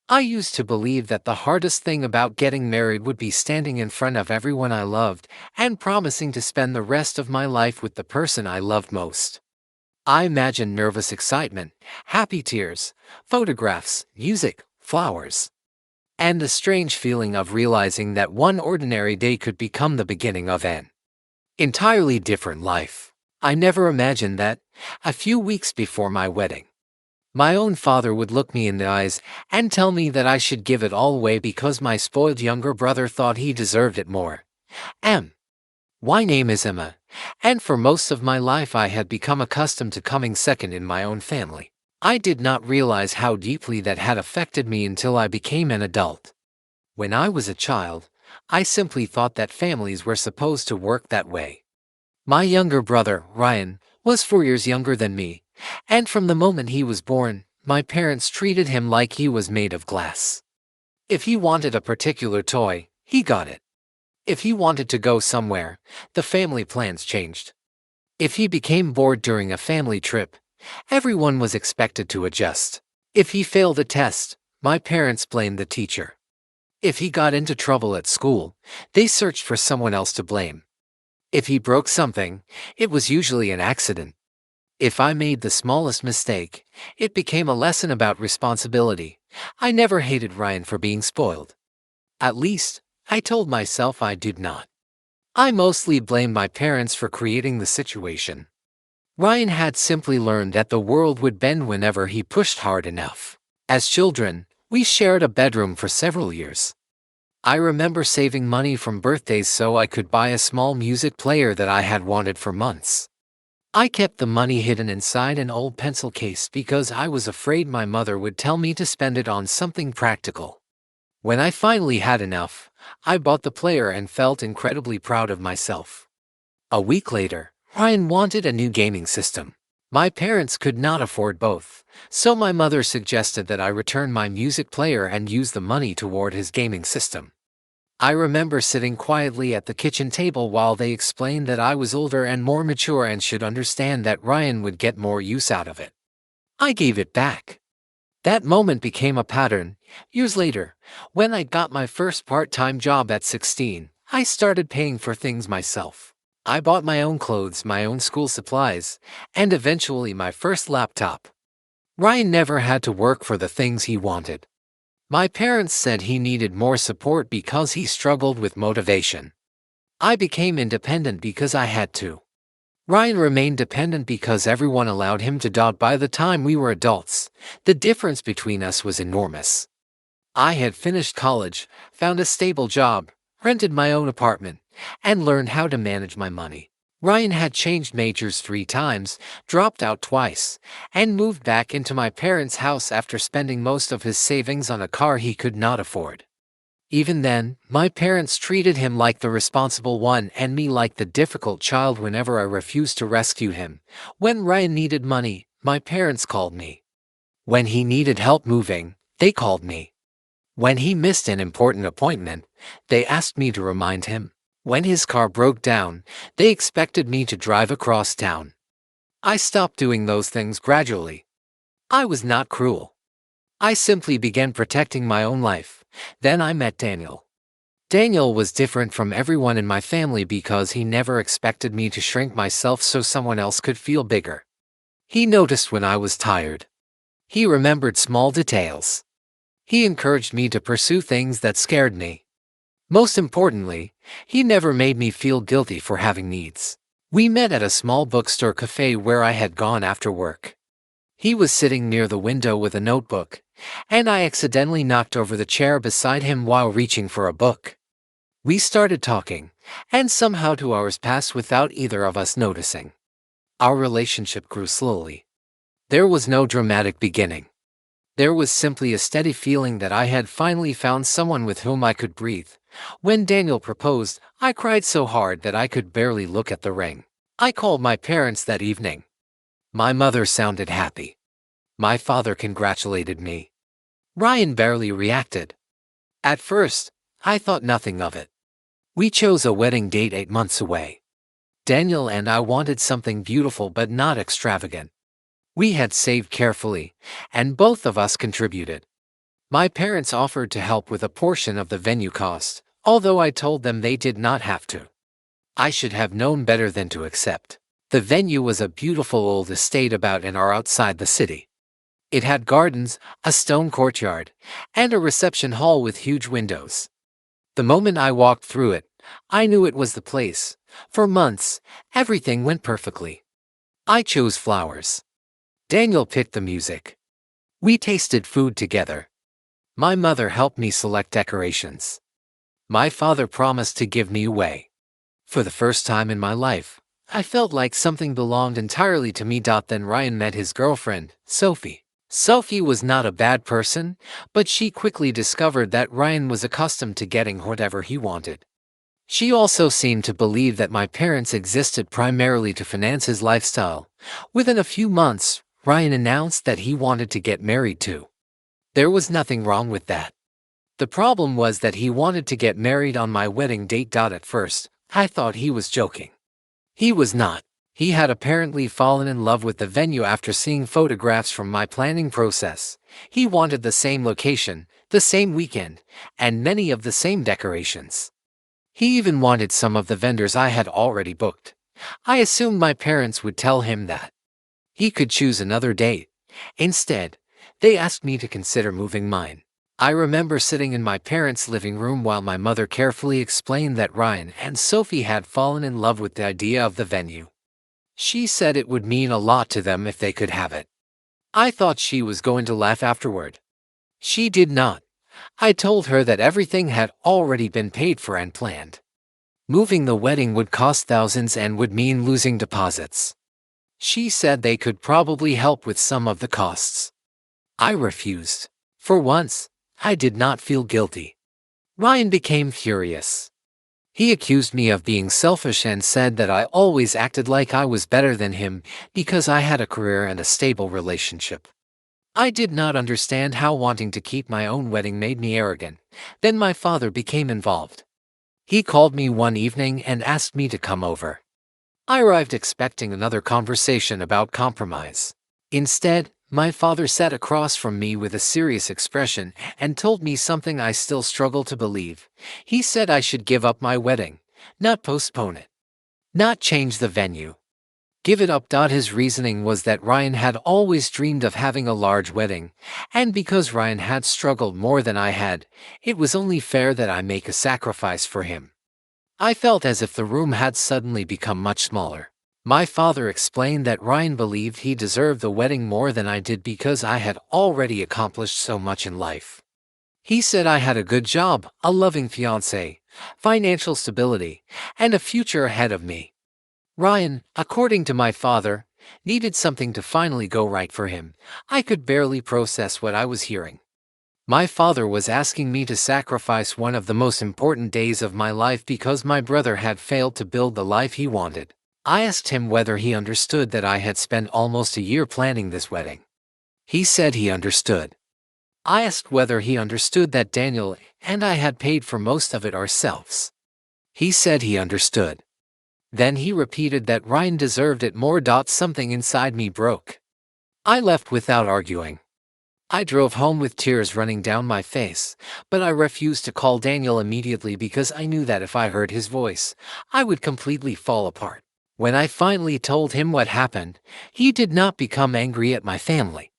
I used to believe that the hardest thing about getting married would be standing in front of everyone I loved and promising to spend the rest of my life with the person I loved most. I imagined nervous excitement, happy tears, photographs, music, flowers, and the strange feeling of realizing that one ordinary day could become the beginning of an entirely different life. I never imagined that, a few weeks before my wedding, my own father would look me in the eyes and tell me that I should give it all away because my spoiled younger brother thought he deserved it more. My name is Emma, and for most of my life I had become accustomed to coming second in my own family. I did not realize how deeply that had affected me until I became an adult. When I was a child, I simply thought that families were supposed to work that way. My younger brother, Ryan, was 4 years younger than me, and from the moment he was born, my parents treated him like he was made of glass. If he wanted a particular toy, he got it. If he wanted to go somewhere, the family plans changed. If he became bored during a family trip, everyone was expected to adjust. If he failed a test, my parents blamed the teacher. If he got into trouble at school, they searched for someone else to blame. If he broke something, it was usually an accident. If I made the smallest mistake, it became a lesson about responsibility. I never hated Ryan for being spoiled. At least, I told myself I did not. I mostly blamed my parents for creating the situation. Ryan had simply learned that the world would bend whenever he pushed hard enough. As children, we shared a bedroom for several years. I remember saving money from birthdays so I could buy a small music player that I had wanted for months. I kept the money hidden inside an old pencil case because I was afraid my mother would tell me to spend it on something practical. When I finally had enough, I bought the player and felt incredibly proud of myself. A week later, Ryan wanted a new gaming system. My parents could not afford both, so my mother suggested that I return my music player and use the money toward his gaming system. I remember sitting quietly at the kitchen table while they explained that I was older and more mature and should understand that Ryan would get more use out of it. I gave it back. That moment became a pattern. Years later, when I got my first part-time job at 16, I started paying for things myself. I bought my own clothes, my own school supplies, and eventually my first laptop. Ryan never had to work for the things he wanted. My parents said he needed more support because he struggled with motivation. I became independent because I had to. Ryan remained dependent because everyone allowed him to. By the time we were adults, the difference between us was enormous. I had finished college, found a stable job, rented my own apartment, and learned how to manage my money. Ryan had changed majors 3 times, dropped out twice, and moved back into my parents' house after spending most of his savings on a car he could not afford. Even then, my parents treated him like the responsible one and me like the difficult child whenever I refused to rescue him. When Ryan needed money, my parents called me. When he needed help moving, they called me. When he missed an important appointment, they asked me to remind him. When his car broke down, they expected me to drive across town. I stopped doing those things gradually. I was not cruel. I simply began protecting my own life. Then I met Daniel. Daniel was different from everyone in my family because he never expected me to shrink myself so someone else could feel bigger. He noticed when I was tired. He remembered small details. He encouraged me to pursue things that scared me. Most importantly, he never made me feel guilty for having needs. We met at a small bookstore cafe where I had gone after work. He was sitting near the window with a notebook, and I accidentally knocked over the chair beside him while reaching for a book. We started talking, and somehow 2 hours passed without either of us noticing. Our relationship grew slowly. There was no dramatic beginning. There was simply a steady feeling that I had finally found someone with whom I could breathe. When Daniel proposed, I cried so hard that I could barely look at the ring. I called my parents that evening. My mother sounded happy. My father congratulated me. Ryan barely reacted. At first, I thought nothing of it. We chose a wedding date 8 months away. Daniel and I wanted something beautiful but not extravagant. We had saved carefully, and both of us contributed. My parents offered to help with a portion of the venue cost, although I told them they did not have to. I should have known better than to accept. The venue was a beautiful old estate about an hour outside the city. It had gardens, a stone courtyard, and a reception hall with huge windows. The moment I walked through it, I knew it was the place. For months, everything went perfectly. I chose flowers. Daniel picked the music. We tasted food together. My mother helped me select decorations. My father promised to give me away. For the first time in my life, I felt like something belonged entirely to me. Then Ryan met his girlfriend, Sophie. Sophie was not a bad person, but she quickly discovered that Ryan was accustomed to getting whatever he wanted. She also seemed to believe that my parents existed primarily to finance his lifestyle. Within a few months, Ryan announced that he wanted to get married too. There was nothing wrong with that. The problem was that he wanted to get married on my wedding date. At first, I thought he was joking. He was not. He had apparently fallen in love with the venue after seeing photographs from my planning process. He wanted the same location, the same weekend, and many of the same decorations. He even wanted some of the vendors I had already booked. I assumed my parents would tell him that he could choose another date. Instead, they asked me to consider moving mine. I remember sitting in my parents' living room while my mother carefully explained that Ryan and Sophie had fallen in love with the idea of the venue. She said it would mean a lot to them if they could have it. I thought she was going to laugh afterward. She did not. I told her that everything had already been paid for and planned. Moving the wedding would cost thousands and would mean losing deposits. She said they could probably help with some of the costs. I refused. For once, I did not feel guilty. Ryan became furious. He accused me of being selfish and said that I always acted like I was better than him because I had a career and a stable relationship. I did not understand how wanting to keep my own wedding made me arrogant. Then my father became involved. He called me one evening and asked me to come over. I arrived expecting another conversation about compromise. Instead, my father sat across from me with a serious expression and told me something I still struggle to believe. He said I should give up my wedding, not postpone it, not change the venue. Give it up. His reasoning was that Ryan had always dreamed of having a large wedding, and because Ryan had struggled more than I had, it was only fair that I make a sacrifice for him. I felt as if the room had suddenly become much smaller. My father explained that Ryan believed he deserved the wedding more than I did because I had already accomplished so much in life. He said I had a good job, a loving fiancé, financial stability, and a future ahead of me. Ryan, according to my father, needed something to finally go right for him. I could barely process what I was hearing. My father was asking me to sacrifice one of the most important days of my life because my brother had failed to build the life he wanted. I asked him whether he understood that I had spent almost a year planning this wedding. He said he understood. I asked whether he understood that Daniel and I had paid for most of it ourselves. He said he understood. Then he repeated that Ryan deserved it more. Something inside me broke. I left without arguing. I drove home with tears running down my face, but I refused to call Daniel immediately because I knew that if I heard his voice, I would completely fall apart. When I finally told him what happened, he did not become angry at my family.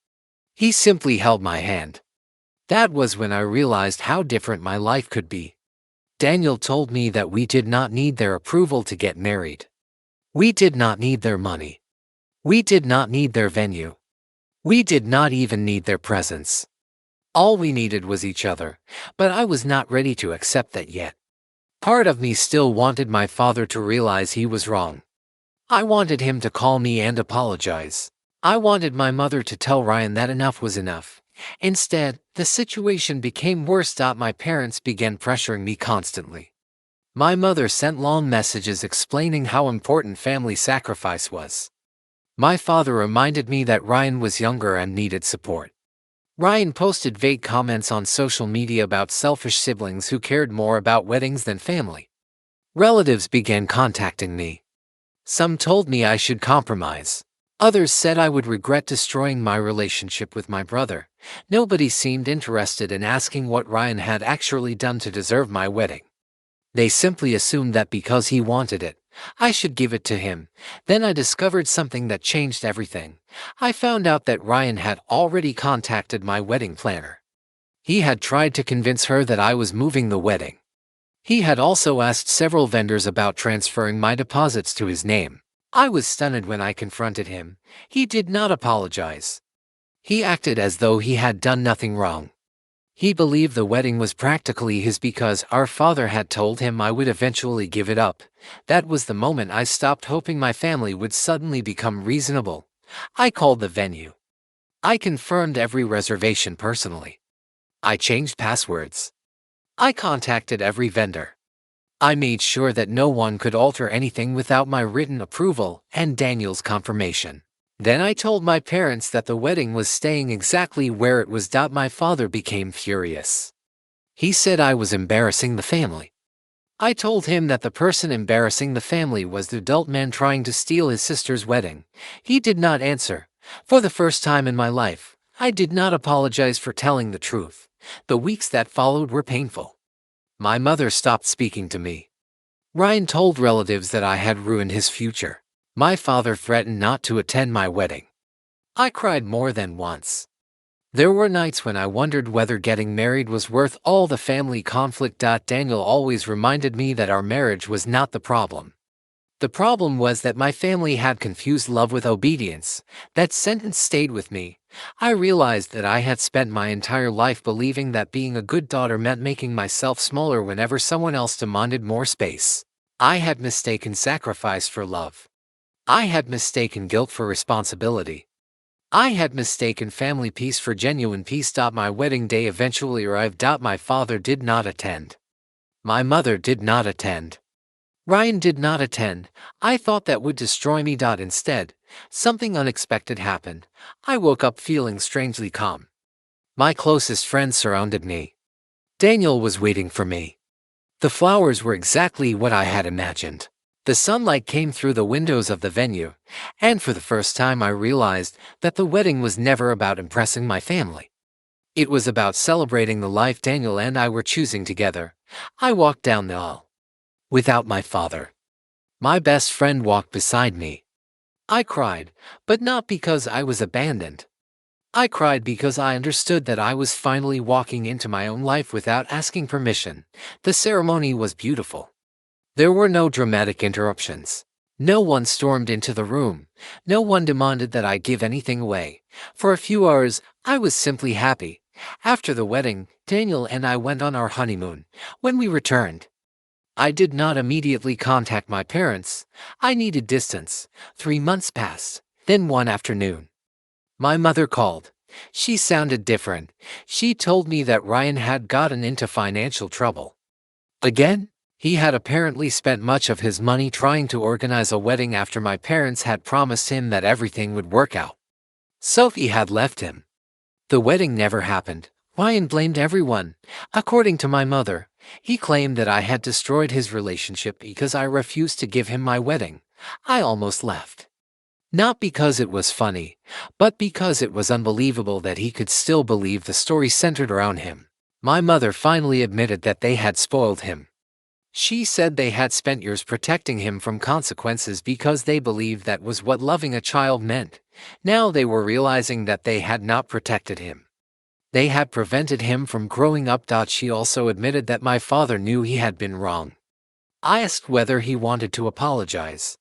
He simply held my hand. That was when I realized how different my life could be. Daniel told me that we did not need their approval to get married. We did not need their money. We did not need their venue. We did not even need their presence. All we needed was each other, but I was not ready to accept that yet. Part of me still wanted my father to realize he was wrong. I wanted him to call me and apologize. I wanted my mother to tell Ryan that enough was enough. Instead, the situation became worse. My parents began pressuring me constantly. My mother sent long messages explaining how important family sacrifice was. My father reminded me that Ryan was younger and needed support. Ryan posted vague comments on social media about selfish siblings who cared more about weddings than family. Relatives began contacting me. Some told me I should compromise. Others said I would regret destroying my relationship with my brother. Nobody seemed interested in asking what Ryan had actually done to deserve my wedding. They simply assumed that because he wanted it, I should give it to him. Then I discovered something that changed everything. I found out that Ryan had already contacted my wedding planner. He had tried to convince her that I was moving the wedding. He had also asked several vendors about transferring my deposits to his name. I was stunned when I confronted him. He did not apologize. He acted as though he had done nothing wrong. He believed the wedding was practically his because our father had told him I would eventually give it up. That was the moment I stopped hoping my family would suddenly become reasonable. I called the venue. I confirmed every reservation personally. I changed passwords. I contacted every vendor. I made sure that no one could alter anything without my written approval and Daniel's confirmation. Then I told my parents that the wedding was staying exactly where it was. My father became furious. He said I was embarrassing the family. I told him that the person embarrassing the family was the adult man trying to steal his sister's wedding. He did not answer. For the first time in my life, I did not apologize for telling the truth. The weeks that followed were painful. My mother stopped speaking to me. Ryan told relatives that I had ruined his future. My father threatened not to attend my wedding. I cried more than once. There were nights when I wondered whether getting married was worth all the family conflict. Daniel always reminded me that our marriage was not the problem. The problem was that my family had confused love with obedience. That sentence stayed with me. I realized that I had spent my entire life believing that being a good daughter meant making myself smaller whenever someone else demanded more space. I had mistaken sacrifice for love. I had mistaken guilt for responsibility. I had mistaken family peace for genuine peace. My wedding day eventually arrived. My father did not attend. My mother did not attend. Ryan did not attend. I thought that would destroy me. Instead, something unexpected happened. I woke up feeling strangely calm. My closest friends surrounded me. Daniel was waiting for me. The flowers were exactly what I had imagined. The sunlight came through the windows of the venue, and for the first time I realized that the wedding was never about impressing my family. It was about celebrating the life Daniel and I were choosing together. I walked down the aisle. Without my father. My best friend walked beside me. I cried, but not because I was abandoned. I cried because I understood that I was finally walking into my own life without asking permission. The ceremony was beautiful. There were no dramatic interruptions. No one stormed into the room. No one demanded that I give anything away. For a few hours, I was simply happy. After the wedding, Daniel and I went on our honeymoon. When we returned, I did not immediately contact my parents. I needed distance. 3 months passed. Then one afternoon, my mother called. She sounded different. She told me that Ryan had gotten into financial trouble. Again? He had apparently spent much of his money trying to organize a wedding after my parents had promised him that everything would work out. Sophie had left him. The wedding never happened. Ryan blamed everyone. According to my mother, he claimed that I had destroyed his relationship because I refused to give him my wedding. I almost left. Not because it was funny, but because it was unbelievable that he could still believe the story centered around him. My mother finally admitted that they had spoiled him. She said they had spent years protecting him from consequences because they believed that was what loving a child meant. Now they were realizing that they had not protected him. They had prevented him from growing up. She also admitted that my father knew he had been wrong. I asked whether he wanted to apologize.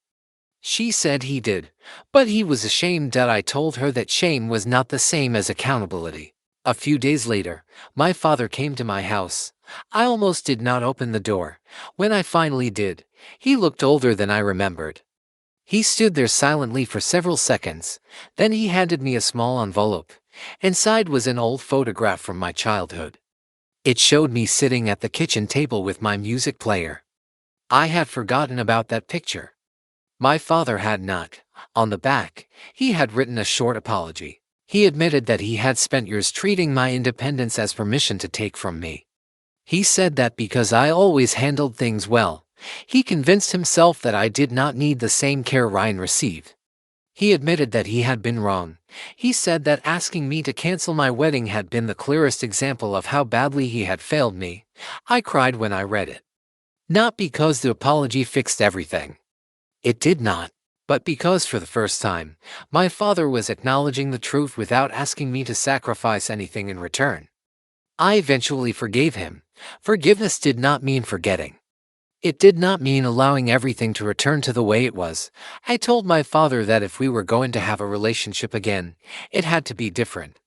She said he did, but he was ashamed. I told her that shame was not the same as accountability. A few days later, my father came to my house. I almost did not open the door. When I finally did, he looked older than I remembered. He stood there silently for several seconds. Then he handed me a small envelope. Inside was an old photograph from my childhood. It showed me sitting at the kitchen table with my music player. I had forgotten about that picture. My father had not. On the back, he had written a short apology. He admitted that he had spent years treating my independence as permission to take from me. He said that because I always handled things well, he convinced himself that I did not need the same care Ryan received. He admitted that he had been wrong. He said that asking me to cancel my wedding had been the clearest example of how badly he had failed me. I cried when I read it. Not because the apology fixed everything. It did not. But because for the first time, my father was acknowledging the truth without asking me to sacrifice anything in return. I eventually forgave him. Forgiveness did not mean forgetting. It did not mean allowing everything to return to the way it was. I told my father that if we were going to have a relationship again, it had to be different.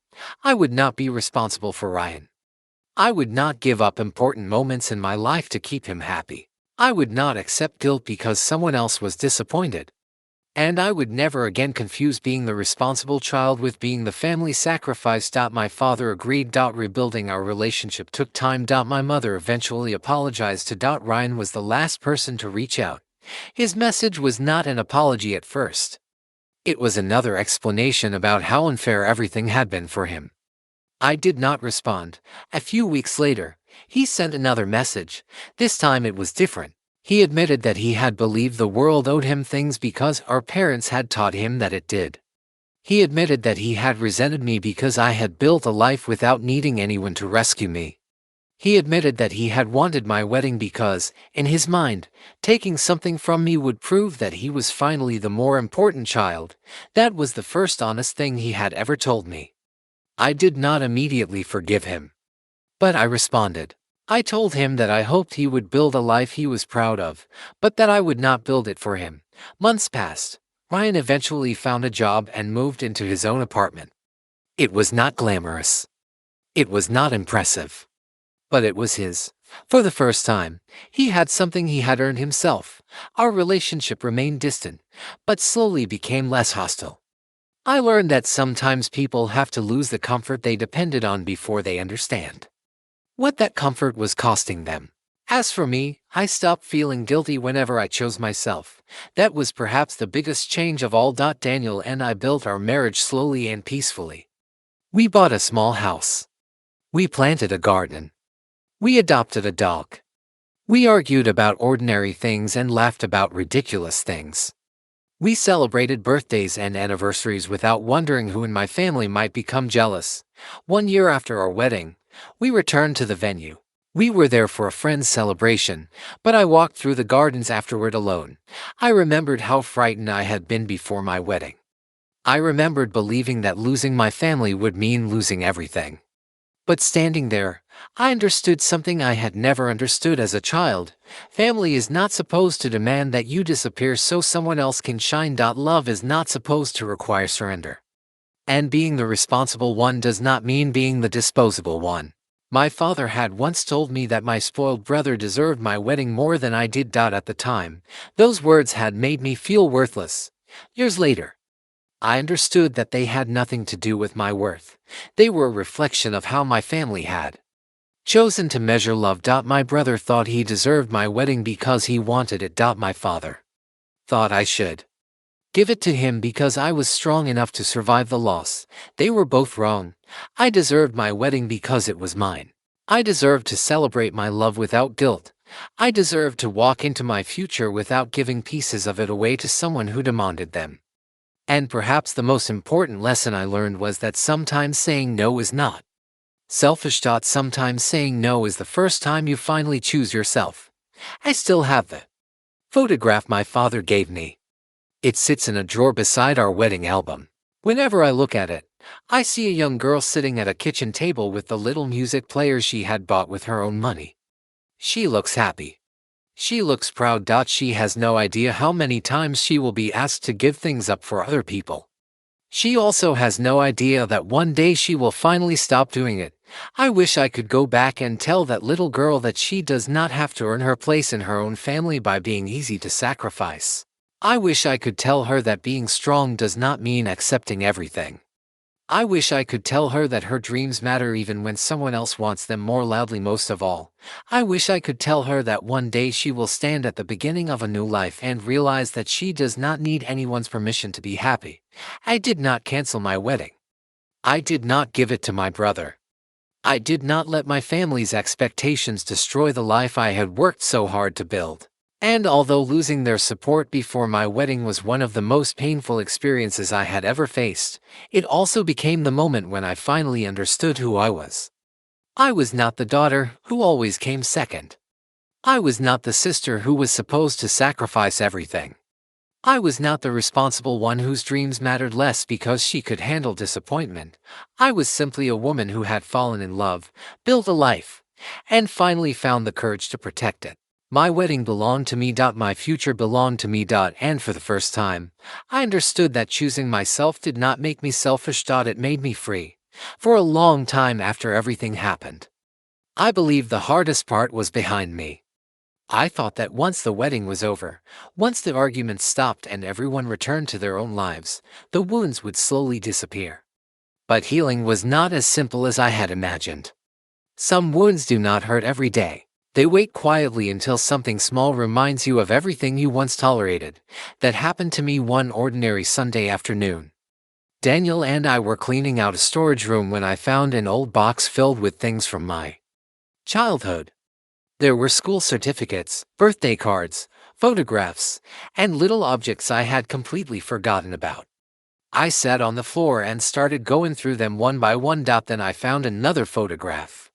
I would not be responsible for Ryan. I would not give up important moments in my life to keep him happy. I would not accept guilt because someone else was disappointed. And I would never again confuse being the responsible child with being the family sacrifice. My father agreed. Rebuilding our relationship took time. My mother eventually apologized to. Ryan was the last person to reach out. His message was not an apology at first. It was another explanation about how unfair everything had been for him. I did not respond. A few weeks later, he sent another message. This time it was different. He admitted that he had believed the world owed him things because our parents had taught him that it did. He admitted that he had resented me because I had built a life without needing anyone to rescue me. He admitted that he had wanted my wedding because, in his mind, taking something from me would prove that he was finally the more important child. That was the first honest thing he had ever told me. I did not immediately forgive him. But I responded. I told him that I hoped he would build a life he was proud of, but that I would not build it for him. Months passed. Ryan eventually found a job and moved into his own apartment. It was not glamorous. It was not impressive. But it was his. For the first time, he had something he had earned himself. Our relationship remained distant, but slowly became less hostile. I learned that sometimes people have to lose the comfort they depended on before they understand what that comfort was costing them. As for me, I stopped feeling guilty whenever I chose myself. That was perhaps the biggest change of all. Daniel and I built our marriage slowly and peacefully. We bought a small house. We planted a garden. We adopted a dog. We argued about ordinary things and laughed about ridiculous things. We celebrated birthdays and anniversaries without wondering who in my family might become jealous. 1 year after our wedding, we returned to the venue. We were there for a friend's celebration, but I walked through the gardens afterward alone. I remembered how frightened I had been before my wedding. I remembered believing that losing my family would mean losing everything. But standing there, I understood something I had never understood as a child. Family is not supposed to demand that you disappear so someone else can shine. Love is not supposed to require surrender. And being the responsible one does not mean being the disposable one. My father had once told me that my spoiled brother deserved my wedding more than I did. At the time, those words had made me feel worthless. Years later, I understood that they had nothing to do with my worth. They were a reflection of how my family had chosen to measure love. My brother thought he deserved my wedding because he wanted it. My father thought I should give it to him because I was strong enough to survive the loss. They were both wrong. I deserved my wedding because it was mine. I deserved to celebrate my love without guilt. I deserved to walk into my future without giving pieces of it away to someone who demanded them. And perhaps the most important lesson I learned was that sometimes saying no is not selfish. Sometimes saying no is the first time you finally choose yourself. I still have the photograph my father gave me. It sits in a drawer beside our wedding album. Whenever I look at it, I see a young girl sitting at a kitchen table with the little music player she had bought with her own money. She looks happy. She looks proud. She has no idea how many times she will be asked to give things up for other people. She also has no idea that one day she will finally stop doing it. I wish I could go back and tell that little girl that she does not have to earn her place in her own family by being easy to sacrifice. I wish I could tell her that being strong does not mean accepting everything. I wish I could tell her that her dreams matter even when someone else wants them more loudly. Most of all, I wish I could tell her that one day she will stand at the beginning of a new life and realize that she does not need anyone's permission to be happy. I did not cancel my wedding. I did not give it to my brother. I did not let my family's expectations destroy the life I had worked so hard to build. And although losing their support before my wedding was one of the most painful experiences I had ever faced, it also became the moment when I finally understood who I was. I was not the daughter who always came second. I was not the sister who was supposed to sacrifice everything. I was not the responsible one whose dreams mattered less because she could handle disappointment. I was simply a woman who had fallen in love, built a life, and finally found the courage to protect it. My wedding belonged to me. My future belonged to me. And for the first time, I understood that choosing myself did not make me selfish. It made me free. For a long time after everything happened, I believed the hardest part was behind me. I thought that once the wedding was over, once the arguments stopped and everyone returned to their own lives, the wounds would slowly disappear. But healing was not as simple as I had imagined. Some wounds do not hurt every day. They wait quietly until something small reminds you of everything you once tolerated. That happened to me one ordinary Sunday afternoon. Daniel and I were cleaning out a storage room when I found an old box filled with things from my childhood. There were school certificates, birthday cards, photographs, and little objects I had completely forgotten about. I sat on the floor and started going through them one by one. Then I found another photograph.